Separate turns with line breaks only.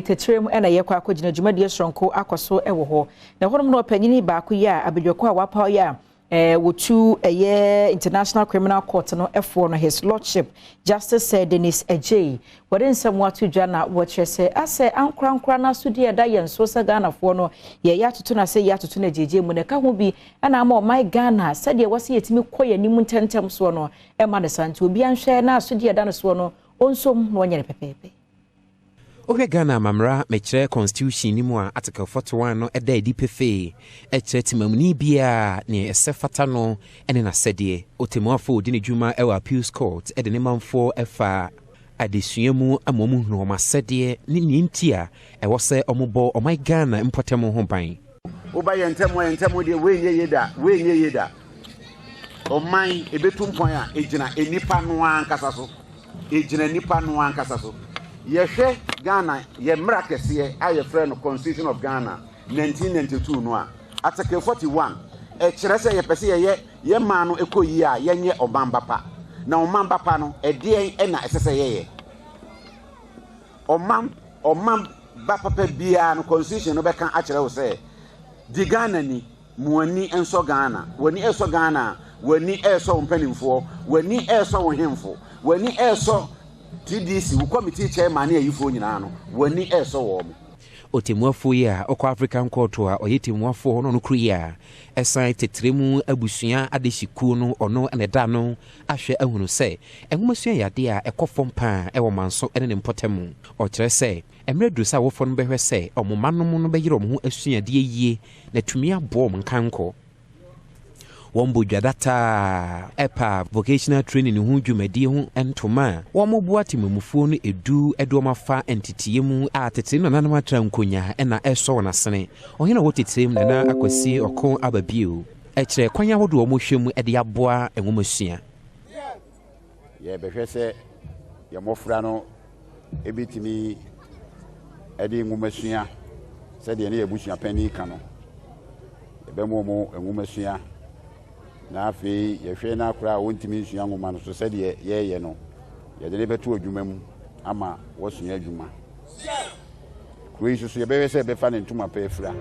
Tetrem ena yekwa akogina dwumade sonko akoso ewo ho na honom no panyini baako ya abedwako a wapa ya wotu International Criminal Court no efo no his lordship Justice Dennis Ejay wode nsem watu dwa na wo kyerese ase ankra na sudi eda yenso sa Ghana fo no ye yatoto na se yatoto na jeje mu ne ka ho bi ana ma my Ghana sade wase yetimi koye nimu ntentem so no e ma ne santi obi anhwe na sudi eda no so no onsom no nyere pepepe.
Ohe Ghana mamra mechire constitution ni mu a article 41 no eda edi pefe echire timamuni bia ne esefata no ene na sede otemuafo odi ne dwuma ewa appeals court ede ne manfo efa adesuamu amomu no ma sede ni ntia ewo se omobo omai Ghana mpotemu ho ban
oba yentemu de wenye yeda omai ebetumpon a ejina enipa no ankasa so ejina nipa no ankasa so yehwe Ghana ye mrakese aye friend Constitution of Ghana 1992 no a article 41 e kire se ye pese ye ma no ekoyi a yenye obamba pa na omamba pa no e de e na esese ye omam ba papa bia no Constitution no be kan a kire wo se di Ghana ni muani enso Ghana wani eso Ghana wani eso mpanimfo wani eso wohemfo wani eso TDC wo committee chairman na yifo nyina no wani eso wo mo
otemuafo ya okwa African Court a oyetemuafo no kru ya esan tetremu abusua adehyiku no ono ene da no ahwe ahunu se enwomasua yade a ekofom pa ewo manso ene ne mpotemu o kire se emredu sa wofo no behwe se omomanom no beyire omho asuade yie na tumi abom nkanko wombo data epa vocational training hu dwumadi hu entoma womobo atememufuo no eduomafa entitiemu a tetem na nanam atra nkonya na eso na sene ohina wo tetem na akwasi okon ababio ekire kwanya hodo wo hwemu de aboa enwomasua
ye behwe se ye mofra no ebitimi edi enwomasua se de ne ebusua pani kano ebemo enwomasua na afi yehwe na akura wontimi nsua ngoma no so se de ye no ye de beto adwuma mu ama wosunya adwuma kuro yi so ye bewe se be fa ne ntuma pa efra